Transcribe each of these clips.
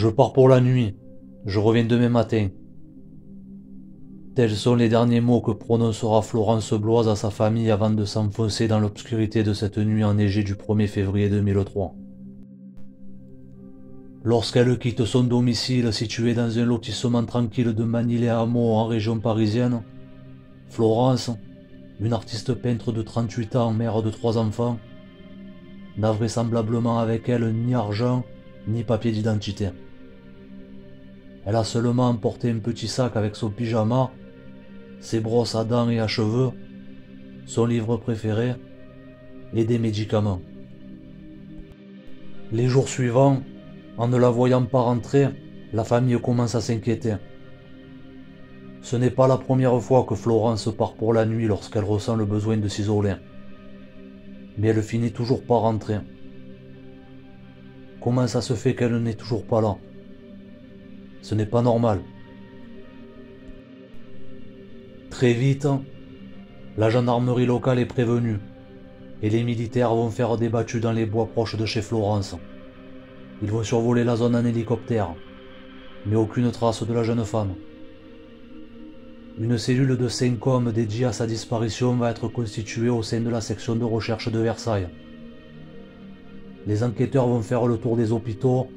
Je pars pour la nuit. Je reviens demain matin. Tels sont les derniers mots que prononcera Florence Bloise à sa famille avant de s'enfoncer dans l'obscurité de cette nuit enneigée du 1er février 2003. Lorsqu'elle quitte son domicile situé dans un lotissement tranquille de Manille-les-Hameaux en région parisienne, Florence, une artiste peintre de 38 ans, mère de 3 enfants, n'a vraisemblablement avec elle ni argent ni papier d'identité. Elle a seulement emporté un petit sac avec son pyjama, ses brosses à dents et à cheveux, son livre préféré et des médicaments. Les jours suivants, en ne la voyant pas rentrer, la famille commence à s'inquiéter. Ce n'est pas la première fois que Florence part pour la nuit lorsqu'elle ressent le besoin de s'isoler. Mais elle finit toujours par rentrer. Comment ça se fait qu'elle n'est toujours pas là? Ce n'est pas normal. Très vite, la gendarmerie locale est prévenue et les militaires vont faire des battues dans les bois proches de chez Florence. Ils vont survoler la zone en hélicoptère, mais aucune trace de la jeune femme. Une cellule de 5 hommes dédiée à sa disparition va être constituée au sein de la section de recherche de Versailles. Les enquêteurs vont faire le tour des hôpitaux,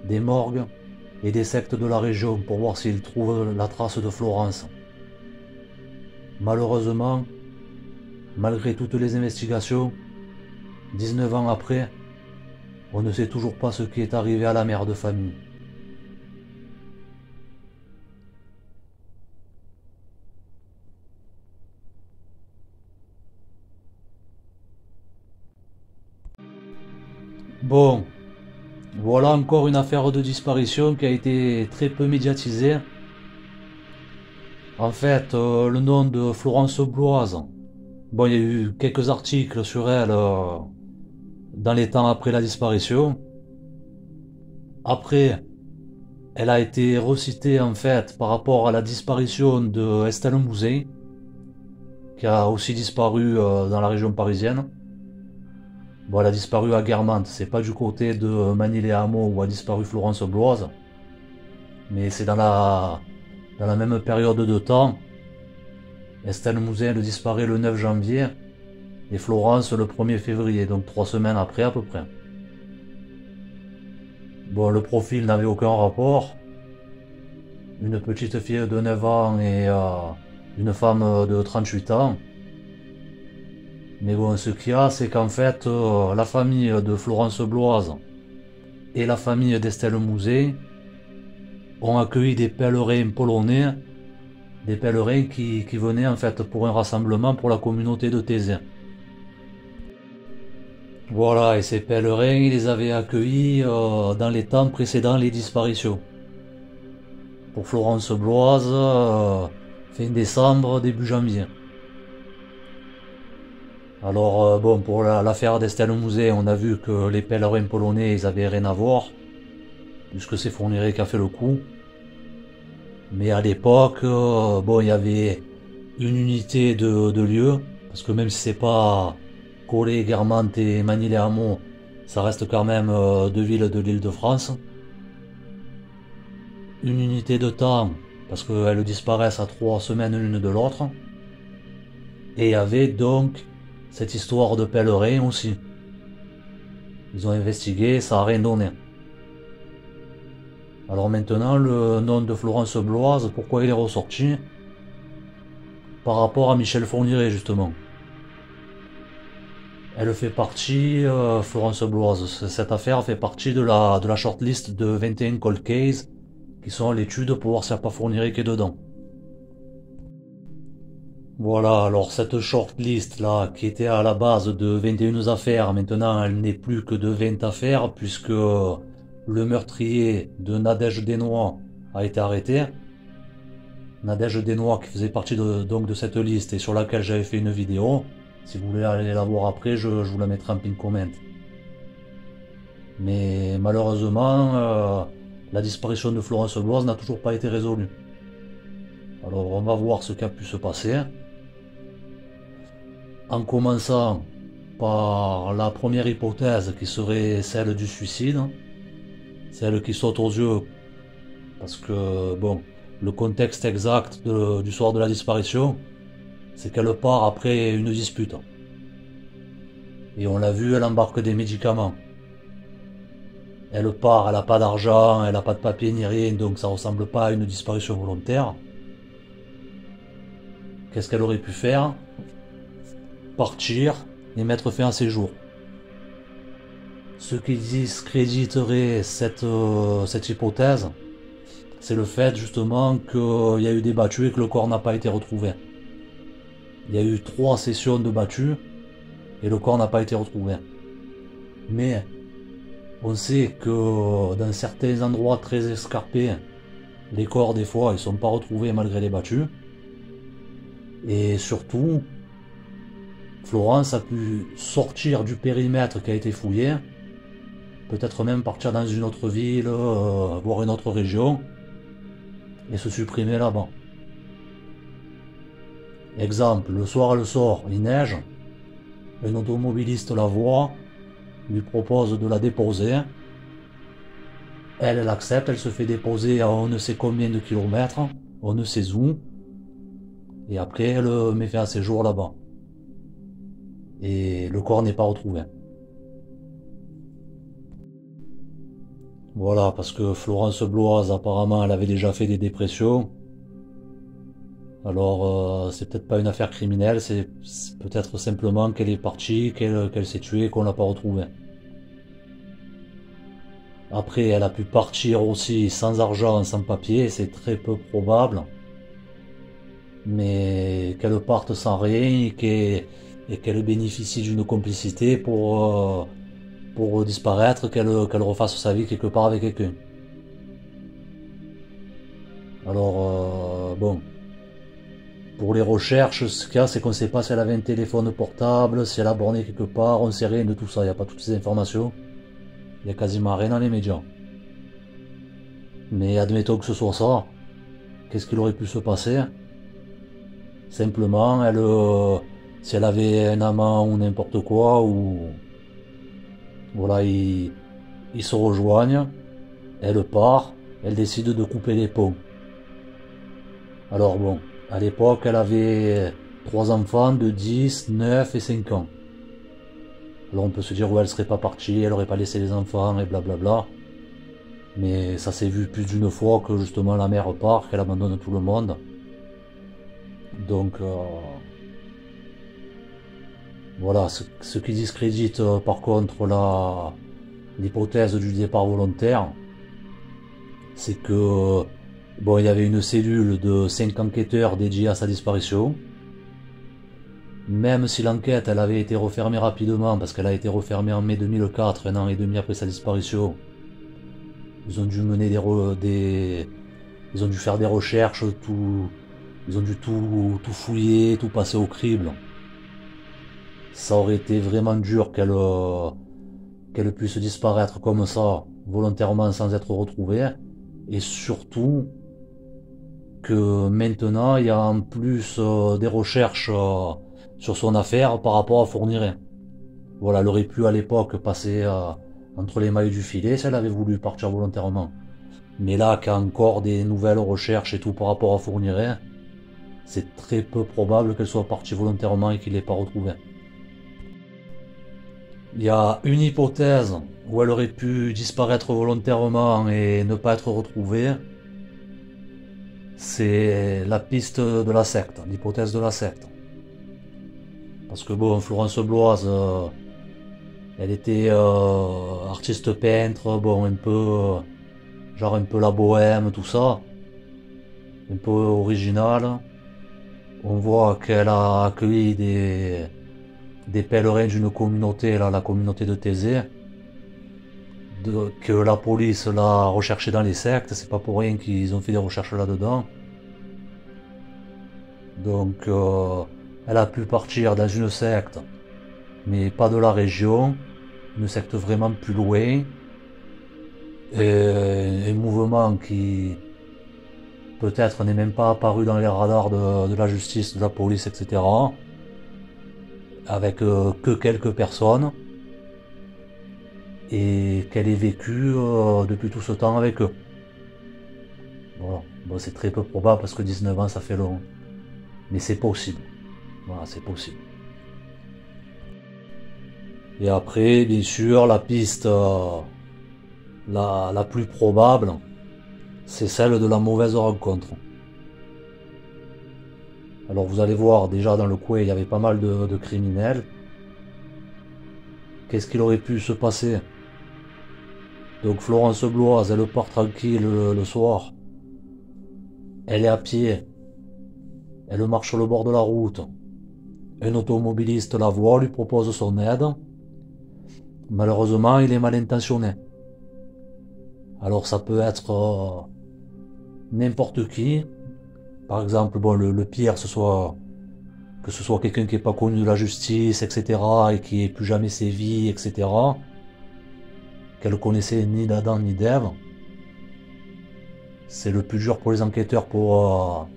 des morgues et des sectes de la région pour voir s'ils trouvent la trace de Florence. Malheureusement, malgré toutes les investigations, 19 ans après, on ne sait toujours pas ce qui est arrivé à la mère de famille. Bon, voilà encore une affaire de disparition qui a été très peu médiatisée. En fait, le nom de Florence Bloise, bon, il y a eu quelques articles sur elle dans les temps après la disparition. Après, elle a été recitée en fait par rapport à la disparition de Estelle Mouzin, qui a aussi disparu dans la région parisienne. Bon, elle a disparu à Guermantes, c'est pas du côté de Manille-les-Hameaux où a disparu Florence Bloise, mais c'est dans la même période de temps. Estelle Mouzin, elle disparaît le 9 janvier et Florence le 1er février, donc 3 semaines après à peu près. Bon, le profil n'avait aucun rapport. Une petite fille de 9 ans et une femme de 38 ans. Mais bon, ce qu'il y a, c'est qu'en fait, la famille de Florence Bloise et la famille d'Estelle Mouzin ont accueilli des pèlerins polonais, des pèlerins qui venaient en fait pour un rassemblement pour la communauté de Thésée. Voilà, et ces pèlerins, ils les avaient accueillis dans les temps précédant les disparitions. Pour Florence Bloise, fin décembre, début janvier. Alors bon, pour l'affaire d'Estelle Mouzin, on a vu que les pèlerins polonais, ils avaient rien à voir, puisque c'est Fourniret qui a fait le coup. Mais à l'époque, bon, il y avait une unité de lieu, parce que même si c'est pas collé, Guermantes et Manille-les-Hameaux, ça reste quand même 2 villes de l'Île-de-France. Une unité de temps, parce qu'elles disparaissent à 3 semaines l'une de l'autre. Et il y avait donc cette histoire de pèlerin aussi. Ils ont investigué, ça n'a rien donné. Alors maintenant, le nom de Florence Bloise, pourquoi il est ressorti? Par rapport à Michel Fourniret, justement. Elle fait partie, Florence Bloise, cette affaire fait partie de la shortlist de 21 cold cases, qui sont à l'étude pour voir s'il n'y a pas Fourniret qui est dedans. Voilà, alors cette shortlist là, qui était à la base de 21 affaires, maintenant elle n'est plus que de 20 affaires, puisque le meurtrier de Nadège Desnois a été arrêté. Nadège Desnois qui faisait partie donc de cette liste et sur laquelle j'avais fait une vidéo. Si vous voulez aller la voir après, je vous la mettrai en pin comment. Mais malheureusement, la disparition de Florence Bloise n'a toujours pas été résolue. Alors on va voir ce qui a pu se passer. En commençant par la première hypothèse qui serait celle du suicide. celle qui saute aux yeux, parce que, bon, le contexte exact du soir de la disparition, c'est qu'elle part après une dispute. Et on l'a vu, elle embarque des médicaments. Elle part, elle n'a pas d'argent, elle n'a pas de papier ni rien, donc ça ressemble pas à une disparition volontaire. Qu'est-ce qu'elle aurait pu faire? Partir et mettre fin à ses jours. Ce qui discréditerait cette hypothèse, c'est le fait justement qu'il y a eu des battues et que le corps n'a pas été retrouvé. Il y a eu 3 sessions de battues et le corps n'a pas été retrouvé. Mais on sait que dans certains endroits très escarpés, les corps des fois ils sont pas retrouvés malgré les battues. Et surtout, Florence a pu sortir du périmètre qui a été fouillé, peut-être même partir dans une autre ville, voire une autre région, et se supprimer là-bas. Exemple, le soir elle sort, il neige, un automobiliste la voit, lui propose de la déposer, elle accepte, elle se fait déposer à on ne sait combien de kilomètres, on ne sait où, et après elle met fin à ses jours là-bas. Et le corps n'est pas retrouvé. Voilà, parce que Florence Bloise, apparemment, elle avait déjà fait des dépressions. Alors, c'est peut-être pas une affaire criminelle, c'est peut-être simplement qu'elle est partie, qu'elle s'est tuée, qu'on l'a pas retrouvée. Après, elle a pu partir aussi sans argent, sans papier, c'est très peu probable. Mais qu'elle parte sans rien et qu'elle bénéficie d'une complicité pour disparaître, qu'elle refasse sa vie quelque part avec quelqu'un. Alors, bon, pour les recherches, ce qu'il y a, c'est qu'on ne sait pas si elle avait un téléphone portable, si elle a borné quelque part, on ne sait rien de tout ça, il n'y a pas toutes ces informations. Il n'y a quasiment rien dans les médias. Mais admettons que ce soit ça, qu'est-ce qu'il aurait pu se passer? Simplement, si elle avait un amant ou n'importe quoi, ou voilà, ils se rejoignent, elle part, elle décide de couper les ponts. Alors bon, à l'époque, elle avait 3 enfants de 10, 9 et 5 ans. Alors on peut se dire, ouais, elle serait pas partie, elle aurait pas laissé les enfants et blablabla. Mais ça s'est vu plus d'une fois que justement la mère part, qu'elle abandonne tout le monde. Donc voilà, ce qui discrédite par contre l'hypothèse du départ volontaire, c'est que bon, il y avait une cellule de 5 enquêteurs dédiés à sa disparition. Même si l'enquête elle avait été refermée rapidement, parce qu'elle a été refermée en mai 2004, 1 an et demi après sa disparition, ils ont dû mener ils ont dû faire des recherches, ils ont dû tout fouiller, tout passer au crible. Ça aurait été vraiment dur qu'elle puisse disparaître comme ça, volontairement sans être retrouvée. Et surtout que maintenant il y a en plus des recherches sur son affaire par rapport à Fourniret. Voilà, elle aurait pu à l'époque passer entre les mailles du filet si elle avait voulu partir volontairement. Mais là, qu'il y a encore des nouvelles recherches et tout par rapport à Fourniret, c'est très peu probable qu'elle soit partie volontairement et qu'il l'ait pas retrouvée. Il y a une hypothèse où elle aurait pu disparaître volontairement et ne pas être retrouvée. C'est la piste de la secte, l'hypothèse de la secte. Parce que bon, Florence Bloise, elle était artiste peintre, bon, un peu, genre un peu la bohème, tout ça. Un peu original. On voit qu'elle a accueilli des pèlerins d'une communauté, là, la communauté de Thésée, que la police l'a recherché dans les sectes, c'est pas pour rien qu'ils ont fait des recherches là-dedans. Donc elle a pu partir dans une secte, mais pas de la région, une secte vraiment plus loin, et un mouvement qui peut-être n'est même pas apparu dans les radars de la justice, de la police, etc. Avec que quelques personnes. et qu'elle ait vécu depuis tout ce temps avec eux. Voilà. Bon, c'est très peu probable parce que 19 ans ça fait long. Mais c'est possible. Voilà, c'est possible. Et après, bien sûr, la piste la plus probable, c'est celle de la mauvaise rencontre. Alors vous allez voir, déjà dans le coin, il y avait pas mal de criminels. Qu'est-ce qu'il aurait pu se passer? Donc Florence Bloise, elle part tranquille le soir. Elle est à pied. Elle marche sur le bord de la route. Un automobiliste la voit, lui propose son aide. Malheureusement, il est mal intentionné. Alors ça peut être n'importe qui. Par exemple, bon, le pire, que ce soit quelqu'un qui n'est pas connu de la justice, etc., et qui n'ait plus jamais sévi, etc., qu'elle connaissait ni d'Adam ni d'Ève. C'est le plus dur pour les enquêteurs pour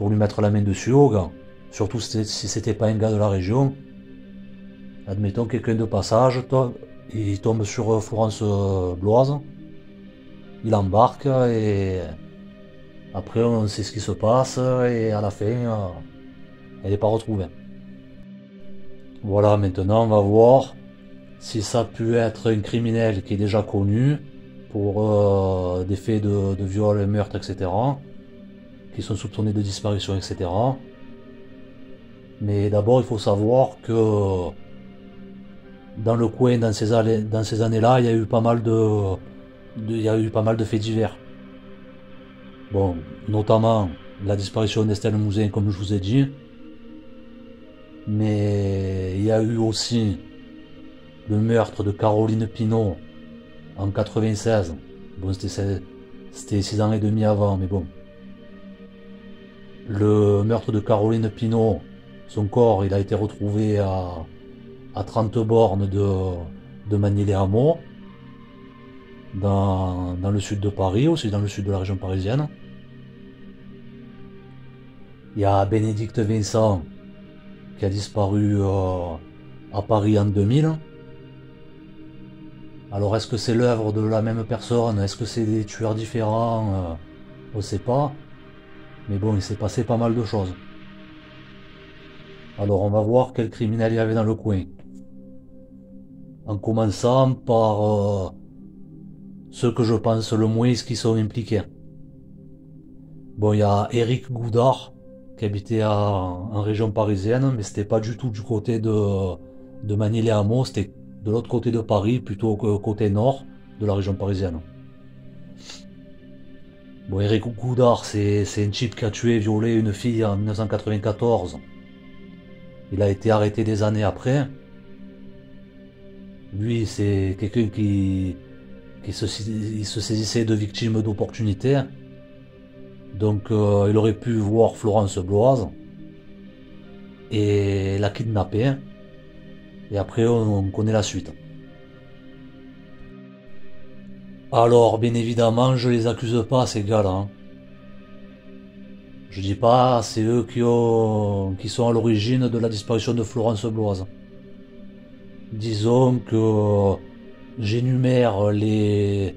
lui mettre la main dessus au gars. Surtout si c'était pas un gars de la région. Admettons quelqu'un de passage, il tombe sur Florence Bloise, il embarque et après on sait ce qui se passe et à la fin elle n'est pas retrouvée. Voilà, maintenant on va voir si ça a pu être un criminel qui est déjà connu pour des faits de viol, meurtre, etc. Qui sont soupçonnés de disparition, etc. Mais d'abord il faut savoir que dans le coin, dans ces années-là, il y a eu pas mal de faits divers. Bon, notamment la disparition d'Estelle Mouzin, comme je vous ai dit. Mais il y a eu aussi le meurtre de Caroline Pinault en 96. Bon, c'était 6 ans et demi avant, mais bon. Le meurtre de Caroline Pinault, son corps, il a été retrouvé à 30 bornes de Magny-les-Hameaux, dans le sud de Paris, aussi dans le sud de la région parisienne. Il y a Bénédicte Vincent qui a disparu à Paris en 2000. Alors est-ce que c'est l'œuvre de la même personne? Est-ce que c'est des tueurs différents? On ne sait pas. Mais bon, il s'est passé pas mal de choses. Alors on va voir quel criminel il y avait dans le coin. En commençant par ceux que je pense le moins qui sont impliqués. Bon, il y a Éric Goudard qui habitait en région parisienne, mais c'était pas du tout du côté de Magny-les-Hameaux, c'était de l'autre côté de Paris, plutôt côté nord de la région parisienne. Bon, Éric Goudard, c'est un type qui a tué et violé une fille en 1994. Il a été arrêté des années après. Lui, c'est quelqu'un qui se saisissait de victimes d'opportunités. Donc il aurait pu voir Florence Bloise et la kidnapper. Et après on connaît la suite. Alors bien évidemment je les accuse pas ces gars-là. Hein. Je dis pas c'est eux qui sont à l'origine de la disparition de Florence Bloise. Disons que j'énumère les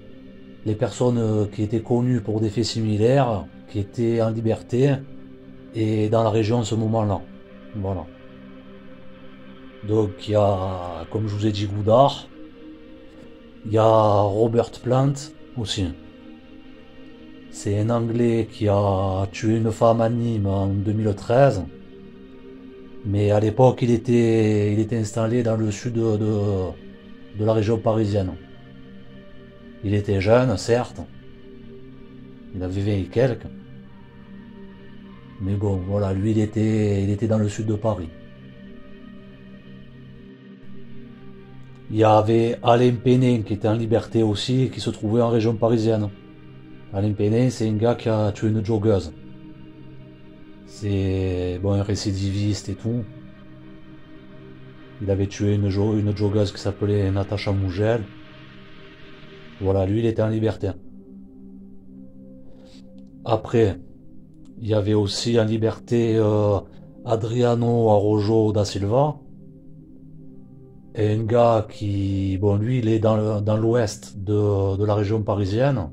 personnes qui étaient connues pour des faits similaires, qui étaient en liberté et dans la région à ce moment-là. Voilà. Donc il y a, comme je vous ai dit, Goudard. Il y a Robert Plant aussi. C'est un Anglais qui a tué une femme à Nîmes en 2013. Mais à l'époque, il était installé dans le sud de la région parisienne. Il était jeune, certes. Il avait 20 et quelques. Mais bon, voilà, lui, il était dans le sud de Paris. Il y avait Alain Pénin qui était en liberté aussi et qui se trouvait en région parisienne. Alain Pénin, c'est un gars qui a tué une joggeuse. C'est bon, un récidiviste et tout. Il avait tué une joggeuse qui s'appelait Natacha Mougel. Voilà, lui, il était en liberté. Après, il y avait aussi en liberté Adriano Arrojo da Silva, est un gars qui, bon, lui, il est dans l'ouest de la région parisienne,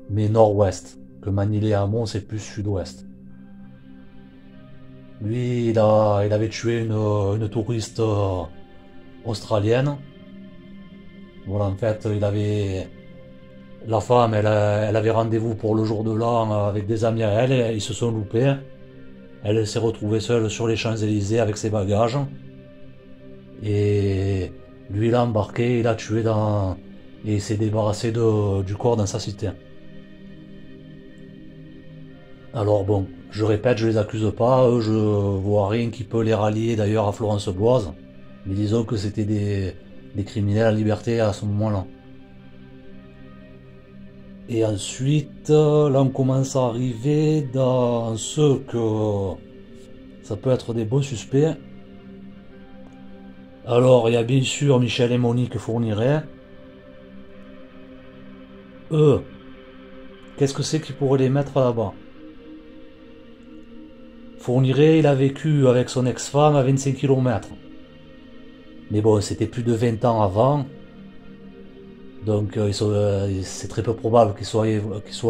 mais nord-ouest. Que Manille et Hamon, c'est plus sud-ouest. Lui, il avait tué une touriste australienne. Voilà, en fait, la femme, elle avait rendez-vous pour le jour de l'an avec des amis à elle, et ils se sont loupés. Elle s'est retrouvée seule sur les Champs-Élysées avec ses bagages. Et lui, il a embarqué, il a tué et il s'est débarrassé du corps dans sa cité. Alors bon, je répète, je les accuse pas, eux, je vois rien qui peut les rallier d'ailleurs à Florence Bloise. Mais disons que c'était des criminels à liberté à ce moment-là. Et ensuite, là on commence à arriver dans ceux que ça peut être des bons suspects. Alors il y a bien sûr Michel et Monique Fourniret. Eux, qu'est-ce que c'est qui pourrait les mettre là-bas? Fourniret, il a vécu avec son ex-femme à 25 km. Mais bon, c'était plus de 20 ans avant. Donc c'est très peu probable qu'il soit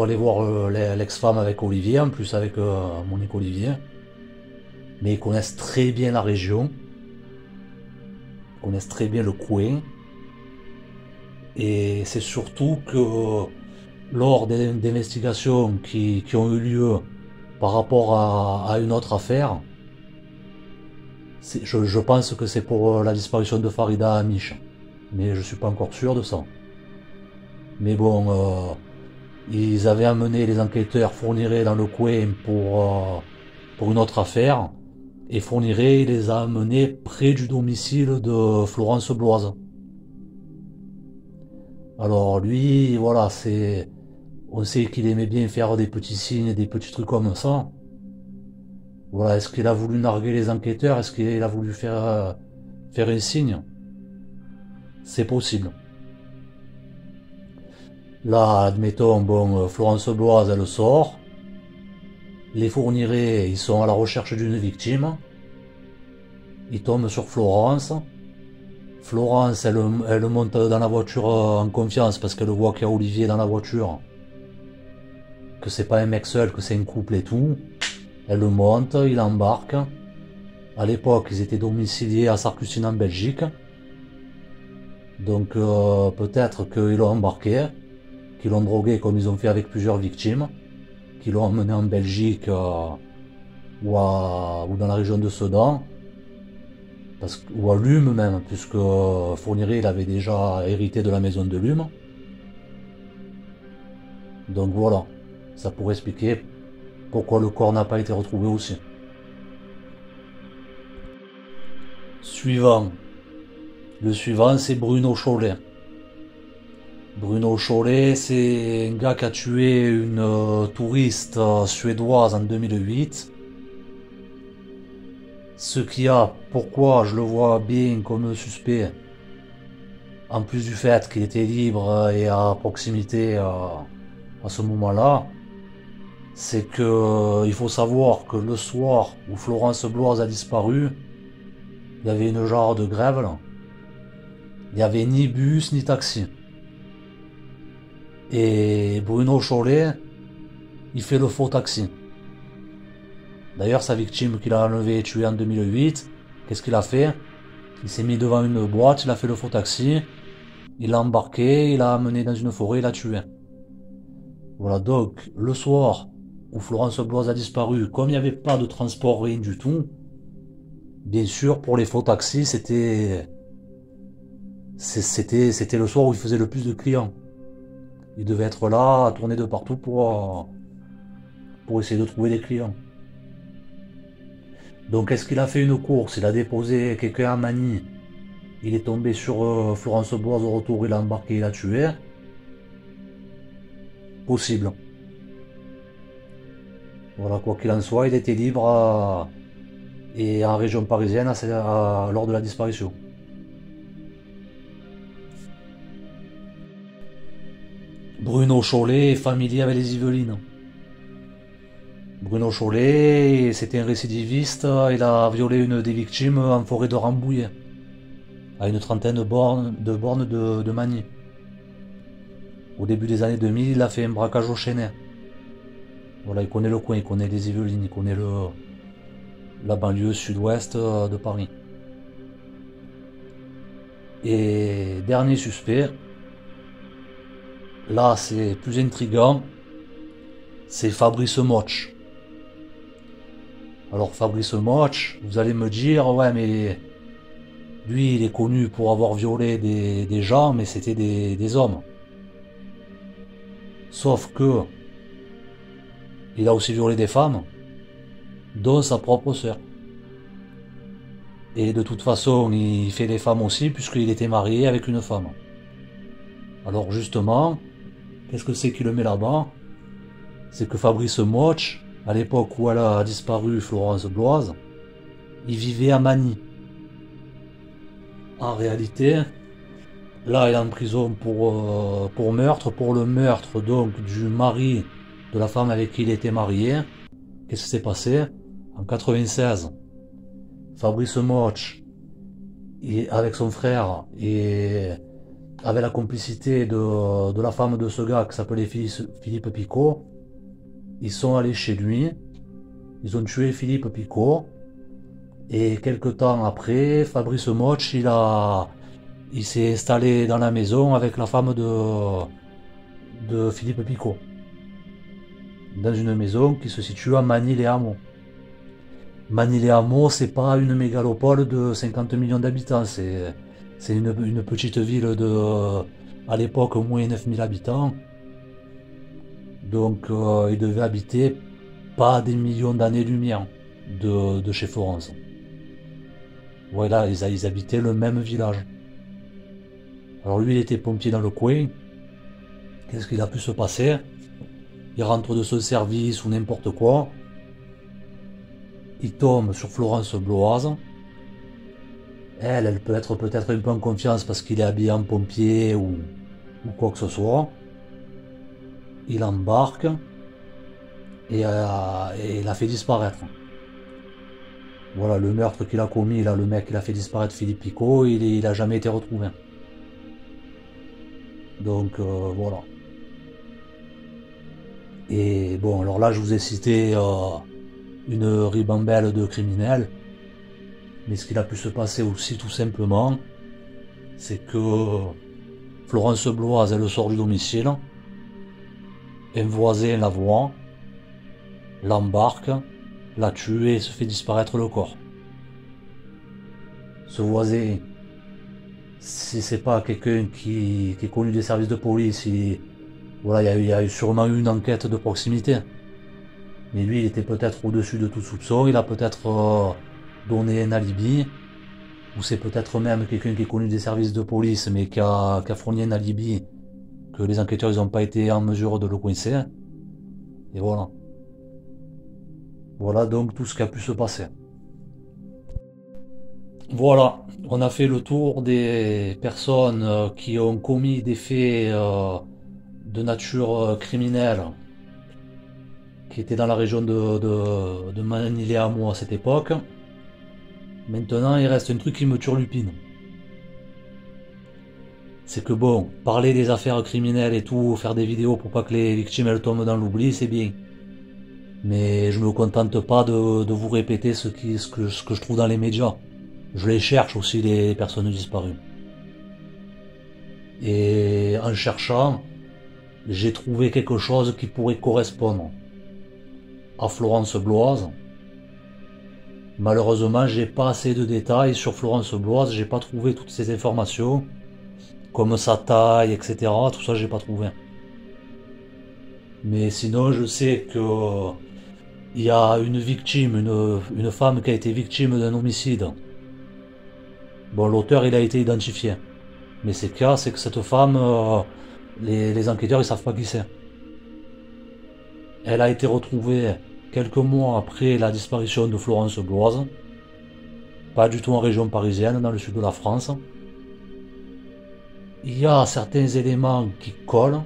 allé voir l'ex-femme avec Olivier, en plus avec Monique Olivier. Mais ils connaissent très bien la région. Ils connaissent très bien le coin. Et c'est surtout que lors des investigations qui ont eu lieu par rapport à une autre affaire, je pense que c'est pour la disparition de Farida Amish. Mais je suis pas encore sûr de ça. Mais bon, ils avaient amené les enquêteurs Fourniret dans le coin pour une autre affaire. Et Fourniret les a amenés près du domicile de Florence Bloise. Alors lui, voilà, on sait qu'il aimait bien faire des petits signes, des petits trucs comme ça. Voilà, est-ce qu'il a voulu narguer les enquêteurs? Est-ce qu'il a voulu faire un signe? C'est possible. Là, admettons, bon, Florence Bloise, elle sort. Les Fourniret, ils sont à la recherche d'une victime. Ils tombent sur Florence. Florence, elle monte dans la voiture en confiance parce qu'elle voit qu'il y a Olivier dans la voiture. Que c'est pas un mec seul, que c'est un couple et tout. Elle monte, il embarque. À l'époque, ils étaient domiciliés à Sarcusine en Belgique. Donc peut-être qu'ils l'ont embarqué, qu'ils l'ont drogué comme ils ont fait avec plusieurs victimes, qu'ils l'ont emmené en Belgique ou dans la région de Sedan. Ou à Lume même, puisque Fourniret il avait déjà hérité de la maison de Lume. Donc voilà, ça pourrait expliquer pourquoi le corps n'a pas été retrouvé aussi. Suivant. Le suivant, c'est Bruno Chollet. Bruno Chollet, c'est un gars qui a tué une touriste suédoise en 2008. Pourquoi je le vois bien comme suspect, en plus du fait qu'il était libre et à proximité à ce moment-là, c'est que il faut savoir que le soir où Florence Bloise a disparu, il y avait une genre de grève là. Il n'y avait ni bus ni taxi. Et Bruno Chollet, il fait le faux taxi. D'ailleurs, sa victime qu'il a enlevée et tuée en 2008, qu'est-ce qu'il a fait? Il s'est mis devant une boîte, il a fait le faux taxi, il l'a embarqué, il l'a amené dans une forêt, il l'a tué. Voilà, donc, le soir où Florence Bloise a disparu, comme il n'y avait pas de transport, rien du tout, bien sûr, pour les faux taxis, c'était le soir où il faisait le plus de clients. Il devait être là, à tourner de partout pour essayer de trouver des clients. Donc est-ce qu'il a fait une course? Il a déposé quelqu'un à Manille. Il est tombé sur Florence Bloise au retour, il l'a embarqué, il l'a tué. Possible. Voilà, quoi qu'il en soit, il était libre et en région parisienne lors de la disparition. Bruno Chollet est familier avec les Yvelines. Bruno Chollet, c'était un récidiviste, il a violé une des victimes en forêt de Rambouillet, à une trentaine de bornes de Magny. Au début des années 2000, il a fait un braquage au Chênay. Voilà, il connaît le coin, il connaît les Yvelines, il connaît la banlieue sud-ouest de Paris. Et dernier suspect, là c'est plus intriguant, c'est Fabrice Motch. Alors Fabrice Motch, vous allez me dire, ouais mais lui il est connu pour avoir violé des gens, mais c'était des hommes. Sauf que il a aussi violé des femmes, dont sa propre sœur. Et de toute façon, il fait les femmes aussi, puisqu'il était marié avec une femme. Alors justement, qu'est-ce que c'est qui le met là-bas? C'est que Fabrice Motch, à l'époque où elle a disparu Florence Bloise, il vivait à Magny. En réalité, là il est en prison pour meurtre, pour le meurtre donc du mari de la femme avec qui il était marié. Qu'est-ce qui s'est passé? En 96, Fabrice Motch, avec son frère, et avec la complicité de la femme de ce gars qui s'appelait Philippe Picot, ils sont allés chez lui, ils ont tué Philippe Picot, et quelque temps après, Fabrice Motch, il s'est installé dans la maison avec la femme de Philippe Picot, dans une maison qui se situe à Magny-les-Hameaux. Magny-les-Hameaux, c'est pas une mégalopole de 50 millions d'habitants, c'est une petite ville à l'époque, au moins 9000 habitants. Donc, ils devaient habiter pas des millions d'années-lumière de chez Florence. Voilà, ils habitaient le même village. Alors lui, il était pompier dans le coin. Qu'est-ce qu'il a pu se passer? Il rentre de ce service ou n'importe quoi. Il tombe sur Florence Bloise. Elle peut être peut-être un peu en confiance parce qu'il est habillé en pompier ou quoi que ce soit. Il embarque et il la fait disparaître. Voilà, le meurtre qu'il a commis, là, le mec qui a fait disparaître Philippe Picot, il a jamais été retrouvé. Donc voilà. Et bon, alors là, je vous ai cité une ribambelle de criminels. Mais ce qu'il a pu se passer aussi, tout simplement, c'est que Florence Bloise, elle sort du domicile. Un voisin la voit, l'embarque, la tue et se fait disparaître le corps. Ce voisin, si c'est pas quelqu'un qui est connu des services de police, voilà, il y a sûrement eu une enquête de proximité. Mais lui, il était peut-être au-dessus de tout soupçon, il a peut-être donné un alibi, ou c'est peut-être même quelqu'un qui est connu des services de police, mais qui a fourni un alibi que les enquêteurs n'ont pas été en mesure de le coincer. Et voilà. Voilà donc tout ce qui a pu se passer. Voilà, on a fait le tour des personnes qui ont commis des faits de nature criminelle qui étaient dans la région de Magny-les-Hameaux à cette époque. Maintenant, il reste un truc qui me turlupine. C'est que bon, parler des affaires criminelles et tout, faire des vidéos pour pas que les victimes elles tombent dans l'oubli, c'est bien. Mais je me contente pas de vous répéter ce que je trouve dans les médias. Je les cherche aussi, les personnes disparues. Et en cherchant, j'ai trouvé quelque chose qui pourrait correspondre à Florence Bloise. Malheureusement, j'ai pas assez de détails sur Florence Bloise, j'ai pas trouvé toutes ces informations, comme sa taille, etc. Tout ça, j'ai pas trouvé. Mais sinon, je sais que il y a une victime, une femme qui a été victime d'un homicide. Bon, l'auteur, il a été identifié. Mais c'est cas, c'est que cette femme, les enquêteurs, ils savent pas qui c'est. Elle a été retrouvée quelques mois après la disparition de Florence Bloise. Pas du tout en région parisienne, dans le sud de la France. Il y a certains éléments qui collent.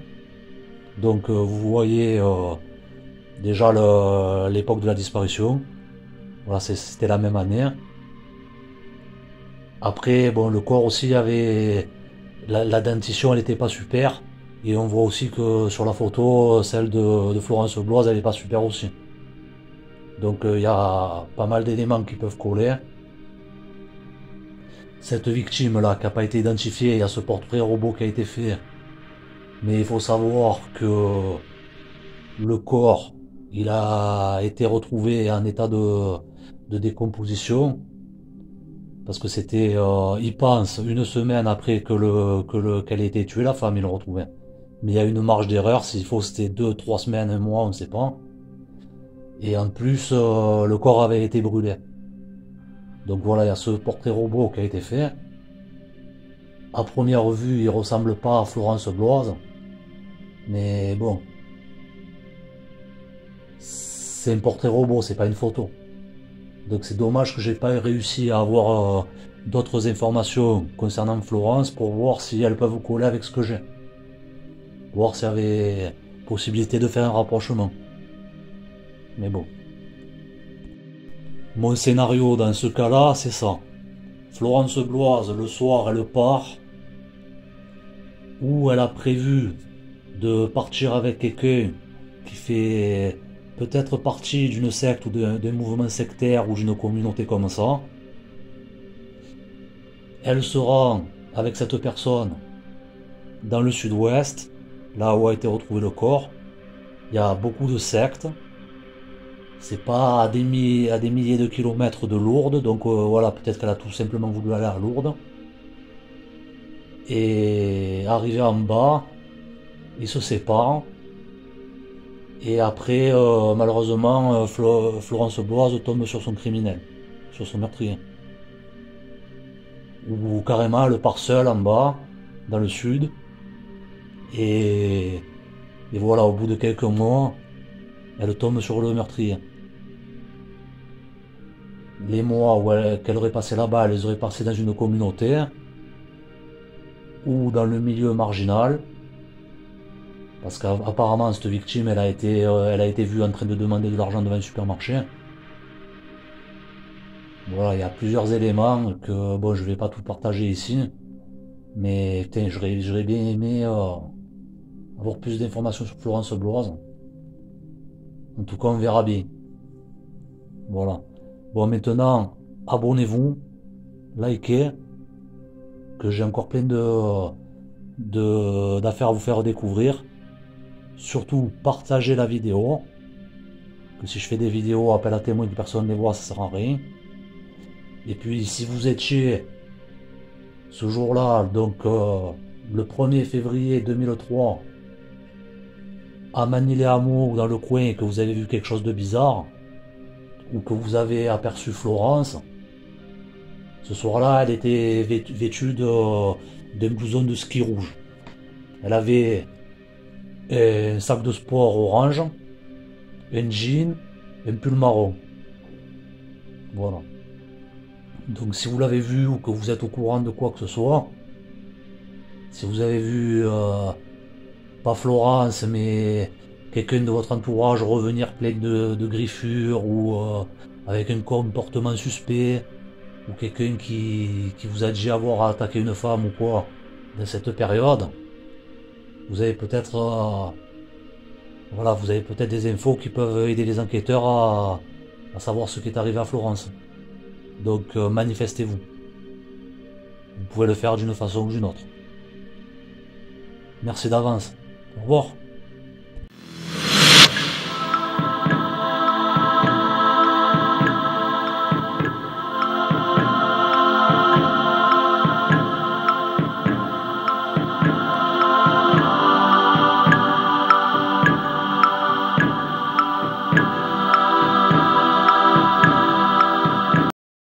Donc vous voyez déjà l'époque de la disparition. Voilà, c'était la même année. Après, bon, le corps aussi avait... La dentition, elle était pas super. Et on voit aussi que sur la photo, celle de Florence Bloise, elle est pas super aussi. Donc il y a pas mal d'éléments qui peuvent coller. Cette victime-là, qui n'a pas été identifiée, il y a ce portrait robot qui a été fait. Mais il faut savoir que le corps, il a été retrouvé en état de décomposition. Parce que c'était, il pense, une semaine après qu'elle ait été tuée, la femme, il le retrouvait. Mais il y a une marge d'erreur, s'il faut c'était 2, 3 semaines, un mois, on ne sait pas. Et en plus, le corps avait été brûlé. Donc voilà, il y a ce portrait robot qui a été fait. À première vue, il ressemble pas à Florence Bloise. Mais bon, c'est un portrait robot, c'est pas une photo. Donc c'est dommage que j'ai pas réussi à avoir d'autres informations concernant Florence pour voir si elles peuvent coller avec ce que j'ai. Voir s'il y avait possibilité de faire un rapprochement. Mais bon. Mon scénario dans ce cas-là, c'est ça. Florence Bloise, le soir, elle part. Ou elle a prévu de partir avec quelqu'un qui fait peut-être partie d'une secte ou d'un mouvement sectaire ou d'une communauté comme ça. Elle se rend avec cette personne dans le sud-ouest, là où a été retrouvé le corps. Il y a beaucoup de sectes. C'est pas à des milliers de kilomètres de Lourdes, donc voilà, peut-être qu'elle a tout simplement voulu aller à Lourdes. Et arrivé en bas, ils se séparent. Et après, malheureusement, Florence Bloise tombe sur son criminel, sur son meurtrier. Ou carrément elle part seule en bas, dans le sud. Et voilà, au bout de quelques mois, elle tombe sur le meurtrier. Les mois qu'elle aurait passé là-bas, elle les aurait passés dans une communauté ou dans le milieu marginal. Parce qu'apparemment, cette victime, elle a été vue en train de demander de l'argent devant un supermarché. Voilà, il y a plusieurs éléments que, bon, je vais pas tout partager ici. Mais putain, j'aurais bien aimé avoir plus d'informations sur Florence Bloise. En tout cas, on verra bien. Voilà. Bon, maintenant, abonnez-vous, likez, que j'ai encore plein d'affaires à vous faire découvrir. Surtout, partagez la vidéo. Que si je fais des vidéos appel à témoins et que personne ne les voit, ça sert à rien. Et puis, si vous étiez ce jour-là, donc le 1er février 2003, à Manille-les-Hameaux ou dans le coin et que vous avez vu quelque chose de bizarre, ou que vous avez aperçu Florence, ce soir-là, elle était vêtue d'un blouson de ski rouge. Elle avait un sac de sport orange, un jean, un pull marron. Voilà. Donc si vous l'avez vu ou que vous êtes au courant de quoi que ce soit, si vous avez vu, pas Florence, mais quelqu'un de votre entourage revenir plein de griffures ou avec un comportement suspect, ou quelqu'un qui vous a dit avoir attaqué une femme ou quoi, dans cette période, vous avez peut-être voilà, vous avez peut-être des infos qui peuvent aider les enquêteurs à savoir ce qui est arrivé à Florence. Donc manifestez-vous. Vous pouvez le faire d'une façon ou d'une autre. Merci d'avance. Au revoir.